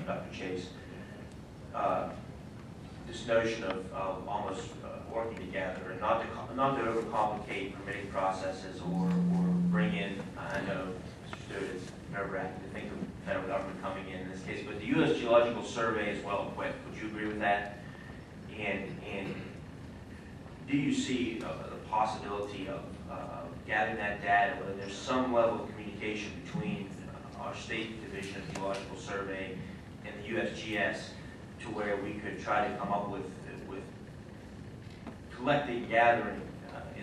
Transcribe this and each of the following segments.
Dr. Chase, this notion of almost working together and not to overcomplicate permitting processes or bring in, I know Mr. Stewart is nerve-wracking to think of the federal government coming in this case, but the U.S. Geological Survey is well equipped. Would you agree with that? And do you see the possibility of gathering that data, whether there's some level of communication between our state division of Geological Survey and the USGS to where we could try to come up with collecting, gathering,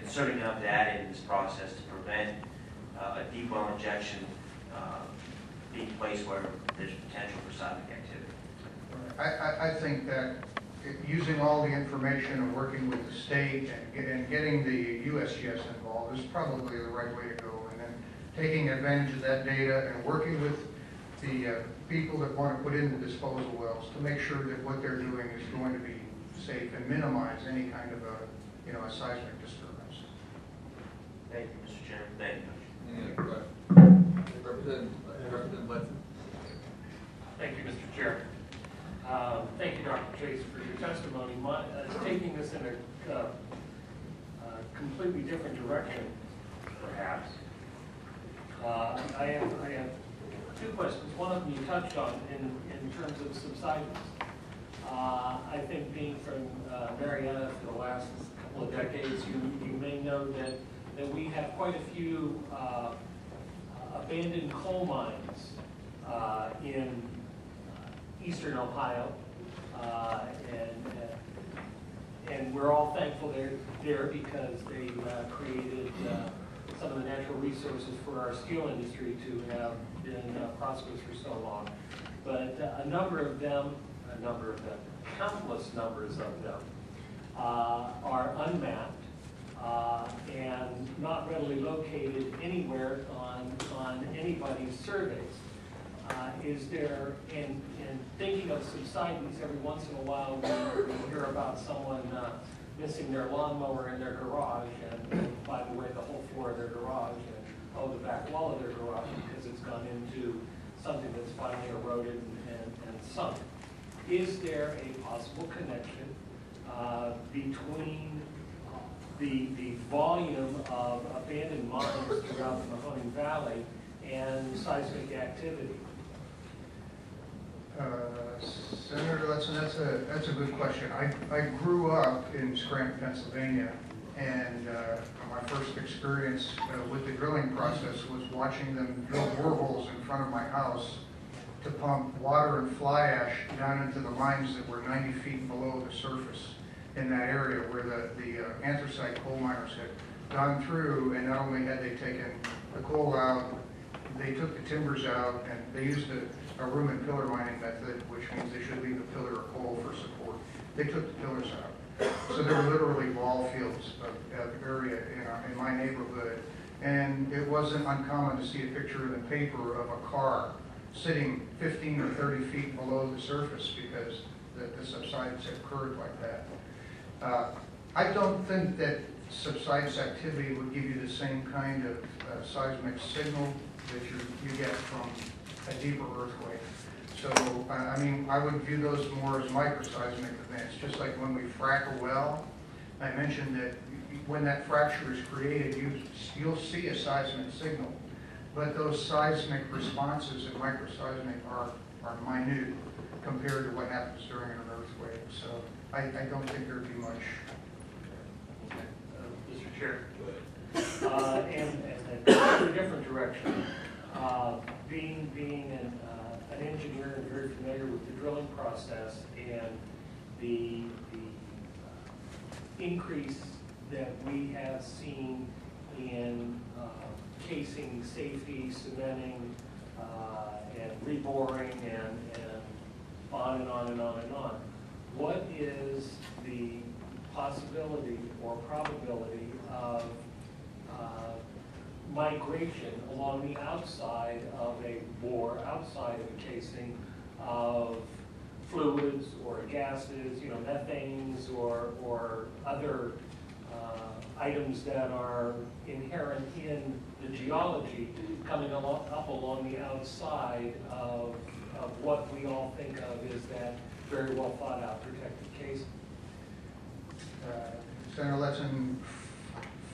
inserting enough data in this process to prevent a deep well injection being placed where there's potential for seismic activity? I think that using all the information and working with the state and getting the USGS involved is probably the right way to go. And then taking advantage of that data and working with the people that want to put in the disposal wells to make sure that what they're doing is going to be safe and minimize any kind of a seismic disturbance. Thank you, Mr. Chairman. Thank you. Any other questions? Representative Ledford. Thank you, Mr. Chair. Thank you, Dr. Chase, for your testimony. Taking this in a completely different direction, perhaps. I have two questions. One of them you touched on in terms of subsidence. I think being from Marietta for the last couple of decades, you may know that we have quite a few abandoned coal mines in eastern Ohio, and we're all thankful they're there because they created some of the natural resources for our steel industry to have been prosperous for so long. But a number of them, countless numbers of them, are unmapped and not readily located anywhere on anybody's surveys. Is there, in thinking of subsidence, every once in a while we hear about someone missing their lawnmower in their garage, and by the way, the whole floor of their garage, and the back wall of their garage, because it's gone into something that's finally eroded and sunk. Is there a possible connection between the volume of abandoned mines throughout the Mahoning Valley and seismic activity? Senator Letson, that's a good question. I grew up in Scranton, Pennsylvania, and my first experience with the drilling process was watching them drill boreholes in front of my house to pump water and fly ash down into the mines that were 90 feet below the surface in that area where the anthracite coal miners had gone through, and not only had they taken the coal out, they took the timbers out, and they used a room and pillar mining method, which means they should leave a pillar of coal for support. They took the pillars out. So there were literally ball fields of area in my neighborhood, and it wasn't uncommon to see a picture in the paper of a car sitting 15 or 30 feet below the surface because the subsidence had occurred like that. I don't think that subsidence activity would give you the same kind of seismic signal that you get from a deeper earthquake. So, I mean, I would view those more as microseismic events, just like when we frack a well. I mentioned that when that fracture is created, you'll see a seismic signal, but those seismic responses in microseismic are minute compared to what happens during an earthquake. So I don't think there'd be much. Mr. Chair, and in a different direction, being an engineer and very familiar with the drilling process and the increase that we have seen in casing safety, cementing, and reboring, and on and on and on and on. What is the possibility or probability of migration along the outside of a bore, outside of a casing, of fluids or gases, methanes or other items that are inherent in the geology coming up along the outside of of what we all think of is that very well thought out protected casing. Senator Letson,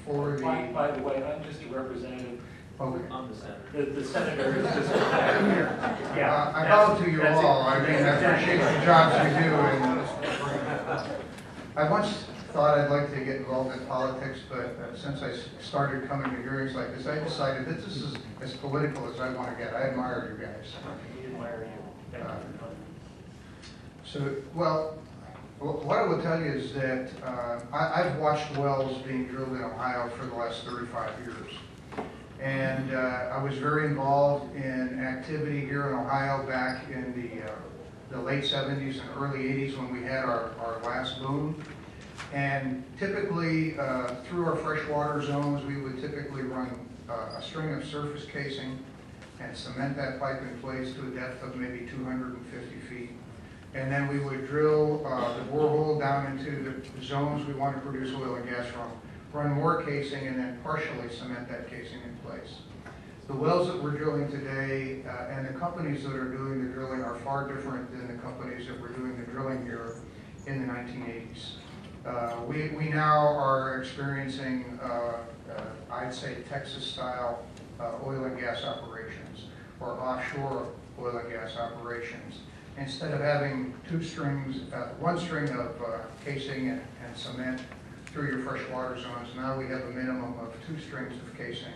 for the, By the way, I'm just a representative. okay. I'm the senator. The senator is just back here. Yeah. I bow to you that's it. all. I mean, I appreciate the jobs you do. And I once thought I'd like to get involved in politics, but since I started coming to hearings like this, I decided that this is as political as I want to get. I admire you guys. We admire you. Thank you for coming. So, well, what I will tell you is that I've watched wells being drilled in Ohio for the last 35 years. And I was very involved in activity here in Ohio back in the late 70s and early 80s when we had our last boom. And typically, through our freshwater zones, we would typically run a string of surface casing and cement that pipe in place to a depth of maybe 250 feet. And then we would drill the borehole down into the zones we want to produce oil and gas from, run more casing, and then partially cement that casing in place. The wells that we're drilling today and the companies that are doing the drilling are far different than the companies that were doing the drilling here in the 1980s. We now are experiencing, I'd say, Texas-style oil and gas operations or offshore oil and gas operations. Instead of having one string of casing and cement through your freshwater zones, now we have a minimum of 2 strings of casing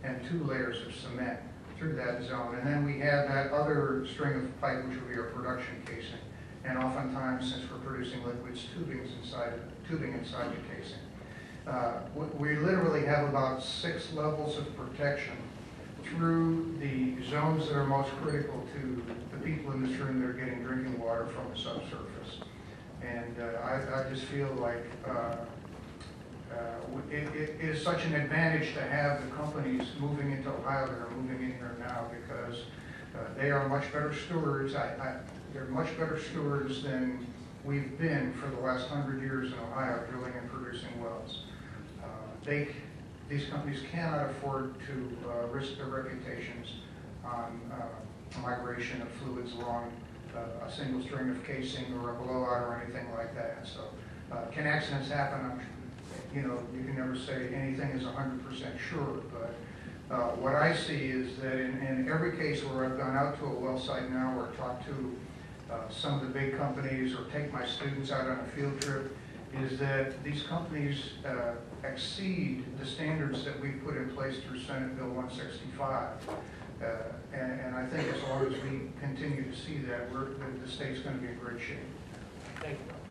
and 2 layers of cement through that zone. And then we have that other string of pipe, which will be our production casing. And oftentimes, since we're producing liquids, tubing inside the casing. We literally have about 6 levels of protection through the zones that are most critical to the people in this room that are getting drinking water from the subsurface. And I just feel like it is such an advantage to have the companies moving into Ohio that are moving in here now, because they are much better stewards. They're much better stewards than we've been for the last 100 years in Ohio, drilling and producing wells. These companies cannot afford to risk their reputations on migration of fluids along a single string of casing or a blowout or anything like that. So can accidents happen? You can never say anything is 100% sure, but what I see is that in every case where I've gone out to a well site now or talked to some of the big companies or take my students out on a field trip, is that these companies exceed the standards that we put in place through Senate Bill 165. And I think as long as we continue to see that, the state's going to be in great shape. Thank you.